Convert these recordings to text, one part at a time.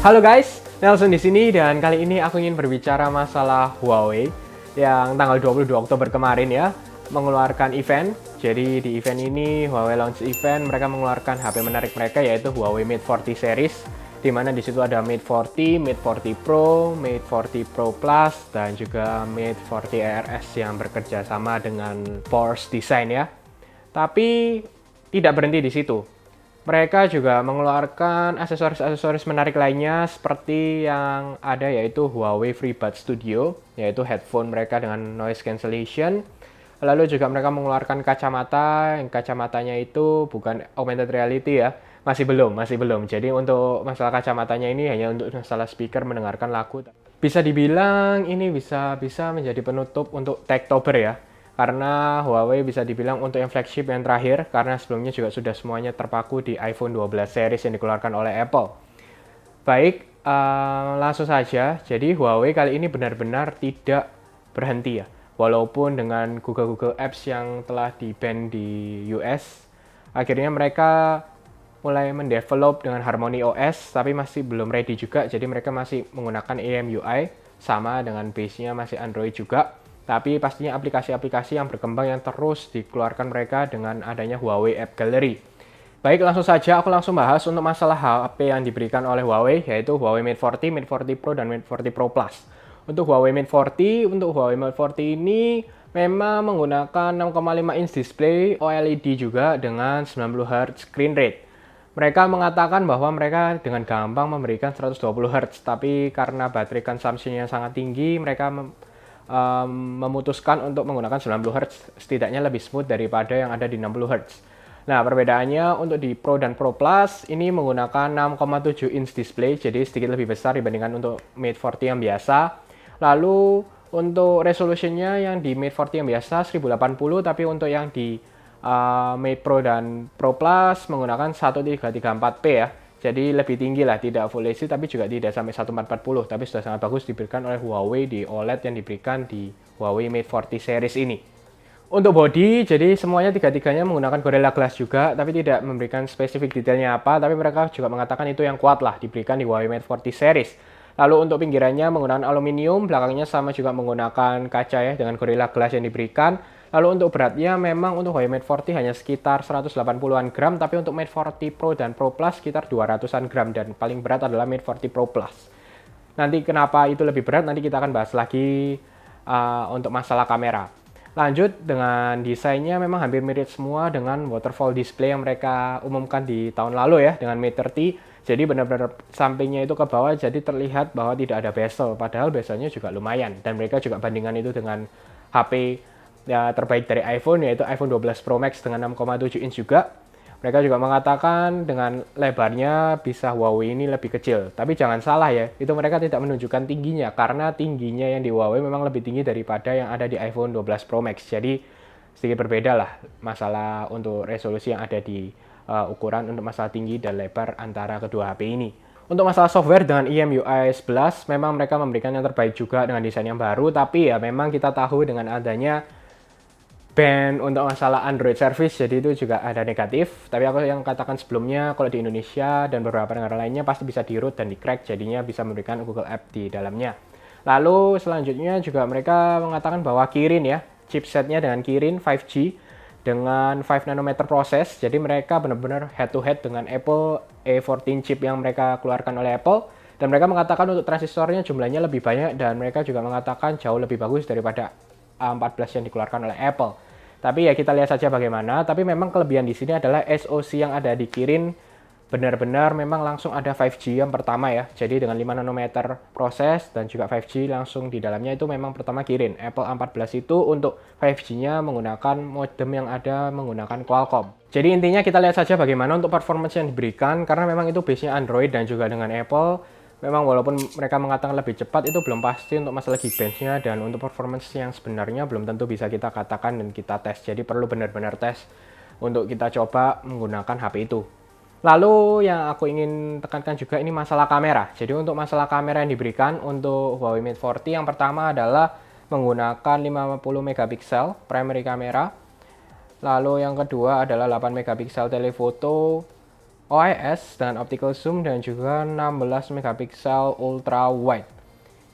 Halo guys, Nelson di sini dan kali ini aku ingin berbicara masalah Huawei yang tanggal 22 Oktober kemarin ya mengeluarkan event. Jadi di event ini Huawei launch event, mereka mengeluarkan HP menarik mereka yaitu Huawei Mate 40 series, di mana di situ ada Mate 40, Mate 40 Pro, Mate 40 Pro Plus dan juga Mate 40 ARS yang bekerja sama dengan Porsche Design ya. Tapi tidak berhenti di situ. Mereka juga mengeluarkan aksesoris-aksesoris menarik lainnya seperti yang ada yaitu Huawei FreeBuds Studio, yaitu headphone mereka dengan noise cancellation. Lalu juga mereka mengeluarkan kacamata, yang kacamatanya itu bukan augmented reality ya, masih belum. Jadi untuk masalah kacamatanya ini hanya untuk masalah speaker mendengarkan lagu. Bisa dibilang ini bisa menjadi penutup untuk Techtober ya. Karena Huawei bisa dibilang untuk yang flagship yang terakhir, karena sebelumnya juga sudah semuanya terpaku di iPhone 12 series yang dikeluarkan oleh Apple. Baik, langsung saja. Jadi Huawei kali ini benar-benar tidak berhenti ya. Walaupun dengan Google Apps yang telah di-ban di US, akhirnya mereka mulai mendevelop dengan Harmony OS, tapi masih belum ready juga. Jadi mereka masih menggunakan EMUI, sama dengan base-nya masih Android juga. Tapi pastinya aplikasi-aplikasi yang berkembang yang terus dikeluarkan mereka dengan adanya Huawei App Gallery. Baik, langsung saja aku langsung bahas untuk masalah HP yang diberikan oleh Huawei, yaitu Huawei Mate 40, Mate 40 Pro, dan Mate 40 Pro Plus. Untuk Huawei Mate 40 ini memang menggunakan 6,5 inch display OLED juga dengan 90 Hz screen rate. Mereka mengatakan bahwa mereka dengan gampang memberikan 120 Hz, tapi karena baterai consumption-nya sangat tinggi, mereka memutuskan untuk menggunakan 90 Hz, setidaknya lebih smooth daripada yang ada di 60 Hz. Nah, perbedaannya untuk di Pro dan Pro Plus ini menggunakan 6,7 inch display, jadi sedikit lebih besar dibandingkan untuk Mate 40 yang biasa. Lalu untuk resolutionnya yang di Mate 40 yang biasa 1080, tapi untuk yang di Mate Pro dan Pro Plus menggunakan 1334p ya. Jadi lebih tinggi lah, tidak Full HD tapi juga tidak sampai 1440, tapi sudah sangat bagus diberikan oleh Huawei di OLED yang diberikan di Huawei Mate 40 series ini. Untuk body, jadi semuanya tiga-tiganya menggunakan Gorilla Glass juga, tapi tidak memberikan spesifik detailnya apa, tapi mereka juga mengatakan itu yang kuat lah diberikan di Huawei Mate 40 series. Lalu untuk pinggirannya menggunakan aluminium, belakangnya sama juga menggunakan kaca ya dengan Gorilla Glass yang diberikan. Lalu untuk beratnya memang untuk Huawei Mate 40 hanya sekitar 180-an gram, tapi untuk Mate 40 Pro dan Pro Plus sekitar 200-an gram, dan paling berat adalah Mate 40 Pro Plus. Nanti kenapa itu lebih berat, nanti kita akan bahas lagi untuk masalah kamera. Lanjut dengan desainnya memang hampir mirip semua dengan waterfall display yang mereka umumkan di tahun lalu ya, dengan Mate 30. Jadi benar-benar sampingnya itu ke bawah, jadi terlihat bahwa tidak ada bezel, padahal bezelnya juga lumayan. Dan mereka juga bandingkan itu dengan HP ya, terbaik dari iPhone, yaitu iPhone 12 Pro Max dengan 6,7 inch juga. Mereka juga mengatakan dengan lebarnya bisa Huawei ini lebih kecil. Tapi jangan salah ya, itu mereka tidak menunjukkan tingginya, karena tingginya yang di Huawei memang lebih tinggi daripada yang ada di iPhone 12 Pro Max. Jadi sedikit berbeda lah masalah untuk resolusi yang ada di ukuran untuk masalah tinggi dan lebar antara kedua HP ini. Untuk masalah software dengan EMUI 11, memang mereka memberikan yang terbaik juga dengan desain yang baru, tapi ya memang kita tahu dengan adanya ban untuk masalah Android service, jadi itu juga ada negatif. Tapi aku yang katakan sebelumnya, kalau di Indonesia dan beberapa negara lainnya pasti bisa di-root dan di-crack, jadinya bisa memberikan Google App di dalamnya. Lalu selanjutnya juga mereka mengatakan bahwa Kirin ya, chipsetnya dengan Kirin 5G dengan 5 nanometer proses, jadi mereka benar-benar head to head dengan Apple A14 chip yang mereka keluarkan oleh Apple. Dan mereka mengatakan untuk transistornya jumlahnya lebih banyak, dan mereka juga mengatakan jauh lebih bagus daripada A14 yang dikeluarkan oleh Apple. Tapi ya kita lihat saja bagaimana. Tapi memang kelebihan di sini adalah SoC yang ada di Kirin benar-benar memang langsung ada 5G yang pertama ya. Jadi dengan 5 nanometer proses dan juga 5G langsung di dalamnya, itu memang pertama Kirin. Apple A14 itu untuk 5G-nya menggunakan modem yang ada menggunakan Qualcomm. Jadi intinya kita lihat saja bagaimana untuk performance yang diberikan, karena memang itu base-nya Android dan juga dengan Apple. Memang walaupun mereka mengatakan lebih cepat, itu belum pasti untuk masalah Geekbench-nya, dan untuk performance yang sebenarnya belum tentu bisa kita katakan dan kita tes. Jadi perlu benar-benar tes untuk kita coba menggunakan HP itu. Lalu yang aku ingin tekankan juga ini masalah kamera. Jadi untuk masalah kamera yang diberikan untuk Huawei Mate 40 yang pertama adalah menggunakan 50 megapiksel primary kamera. Lalu yang kedua adalah 8 megapiksel telefoto. OIS dan optical zoom dan juga 16 megapiksel ultra wide.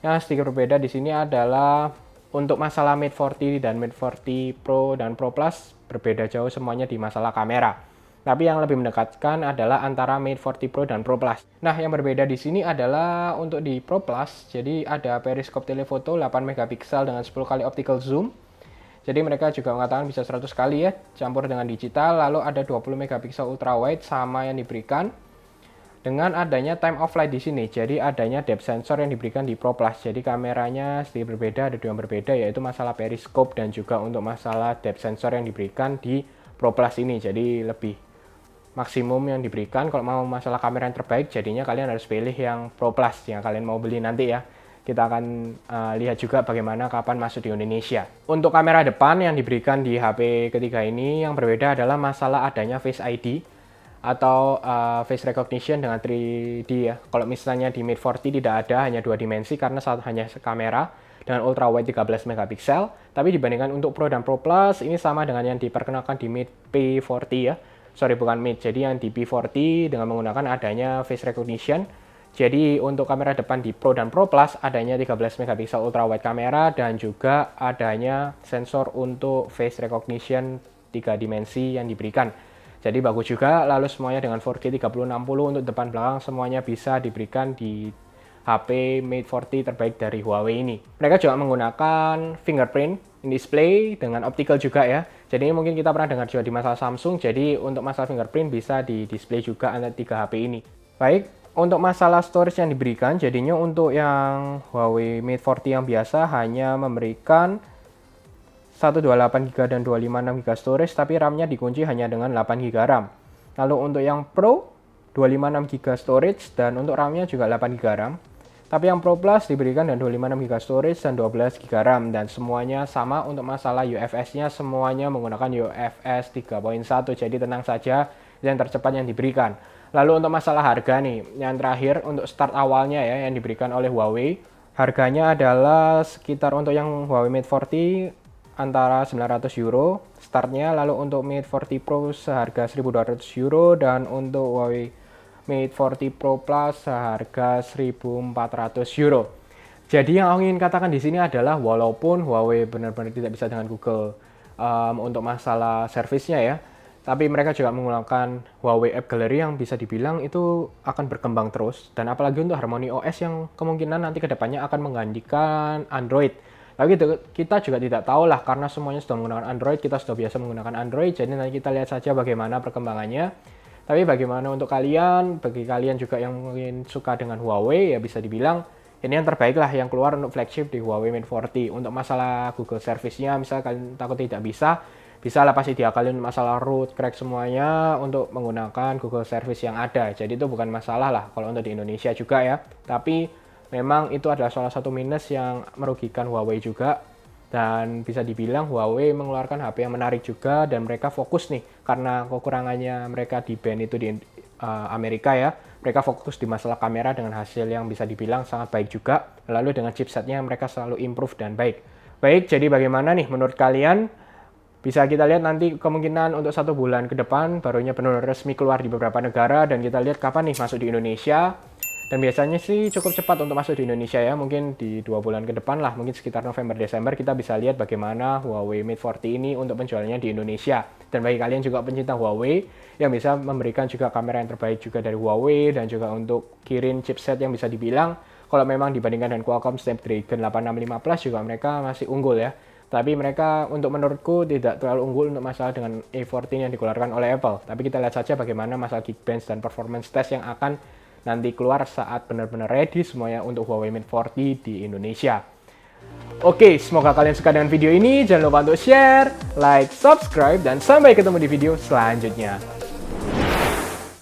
Yang sedikit berbeda di sini adalah untuk masalah Mate 40 dan Mate 40 Pro dan Pro Plus berbeda jauh semuanya di masalah kamera. Tapi yang lebih mendekatkan adalah antara Mate 40 Pro dan Pro Plus. Nah, yang berbeda di sini adalah untuk di Pro Plus, jadi ada periskop telefoto 8 megapiksel dengan 10 kali optical zoom. Jadi mereka juga mengatakan bisa 100 kali ya, campur dengan digital, lalu ada 20 megapiksel ultra wide sama yang diberikan dengan adanya time of flight di sini. Jadi adanya depth sensor yang diberikan di Pro Plus. Jadi kameranya sedikit berbeda, ada dua yang berbeda, yaitu masalah periskop dan juga untuk masalah depth sensor yang diberikan di Pro Plus ini. Jadi lebih maksimum yang diberikan. Kalau mau masalah kamera yang terbaik, jadinya kalian harus pilih yang Pro Plus yang kalian mau beli nanti ya. Kita akan lihat juga bagaimana kapan masuk di Indonesia. Untuk kamera depan yang diberikan di HP ketiga ini, yang berbeda adalah masalah adanya Face ID atau face recognition dengan 3D ya. Kalau misalnya di Mate 40 tidak ada, hanya 2 dimensi karena hanya kamera dengan ultra wide 13 megapiksel. Tapi dibandingkan untuk Pro dan Pro Plus, ini sama dengan yang diperkenalkan di Mate P40 ya. Sorry, bukan Mate. Jadi yang di P40 dengan menggunakan adanya face recognition. Jadi untuk kamera depan di Pro dan Pro Plus adanya 13 megapiksel ultra wide kamera dan juga adanya sensor untuk face recognition 3 dimensi yang diberikan. Jadi bagus juga, lalu semuanya dengan 4K 3060 untuk depan belakang semuanya bisa diberikan di HP Mate 40 terbaik dari Huawei ini. Mereka juga menggunakan fingerprint display dengan optical juga ya. Jadi mungkin kita pernah dengar juga di masalah Samsung, jadi untuk masalah fingerprint bisa di display juga antara 3 HP ini. Baik, untuk masalah storage yang diberikan, jadinya untuk yang Huawei Mate 40 yang biasa hanya memberikan 128GB dan 256GB storage, tapi RAM-nya dikunci hanya dengan 8GB RAM. Lalu untuk yang Pro, 256GB storage dan untuk RAM-nya juga 8GB RAM. Tapi yang Pro Plus diberikan dan 256GB storage dan 12GB RAM, dan semuanya sama untuk masalah UFS-nya, semuanya menggunakan UFS 3.1, jadi tenang saja, yang tercepat yang diberikan. Lalu untuk masalah harga nih, yang terakhir untuk start awalnya ya yang diberikan oleh Huawei, harganya adalah sekitar untuk yang Huawei Mate 40 antara 900 euro startnya, lalu untuk Mate 40 Pro seharga 1.200 euro dan untuk Huawei Mate 40 Pro Plus seharga 1.400 euro. Jadi yang aku ingin katakan di sini adalah walaupun Huawei benar-benar tidak bisa dengan Google untuk masalah servisnya ya, tapi mereka juga menggunakan Huawei App Gallery yang bisa dibilang itu akan berkembang terus. Dan apalagi untuk Harmony OS yang kemungkinan nanti kedepannya akan menggantikan Android. Tapi kita juga tidak tahu lah, karena semuanya sudah menggunakan Android, kita sudah biasa menggunakan Android. Jadi nanti kita lihat saja bagaimana perkembangannya. Tapi bagaimana untuk kalian, bagi kalian juga yang mungkin suka dengan Huawei, ya bisa dibilang ini yang terbaik lah yang keluar untuk flagship di Huawei Mate 40. Untuk masalah Google Service-nya, misalnya kalian takut tidak bisa lah pasti diakalin masalah root, crack semuanya untuk menggunakan Google Service yang ada. Jadi itu bukan masalah lah kalau untuk di Indonesia juga ya. Tapi memang itu adalah salah satu minus yang merugikan Huawei juga. Dan bisa dibilang Huawei mengeluarkan HP yang menarik juga, dan mereka fokus nih karena kekurangannya mereka di band itu di Amerika ya. Mereka fokus di masalah kamera dengan hasil yang bisa dibilang sangat baik juga. Lalu dengan chipsetnya mereka selalu improve dan baik. Baik, jadi bagaimana nih menurut kalian? Bisa kita lihat nanti kemungkinan untuk 1 bulan ke depan barunya benar resmi keluar di beberapa negara, dan kita lihat kapan nih masuk di Indonesia. Dan biasanya sih cukup cepat untuk masuk di Indonesia ya, mungkin di 2 bulan ke depan lah, mungkin sekitar November-Desember kita bisa lihat bagaimana Huawei Mate 40 ini untuk penjualannya di Indonesia. Dan bagi kalian juga pencinta Huawei yang bisa memberikan juga kamera yang terbaik juga dari Huawei, dan juga untuk kirim chipset yang bisa dibilang kalau memang dibandingkan dengan Qualcomm Snapdragon 865 Plus juga mereka masih unggul ya. Tapi mereka untuk menurutku tidak terlalu unggul untuk masalah dengan A14 yang dikeluarkan oleh Apple. Tapi kita lihat saja bagaimana masalah Geekbench dan performance test yang akan nanti keluar saat benar-benar ready semuanya untuk Huawei Mate 40 di Indonesia. Oke, semoga kalian suka dengan video ini. Jangan lupa untuk share, like, subscribe, dan sampai ketemu di video selanjutnya.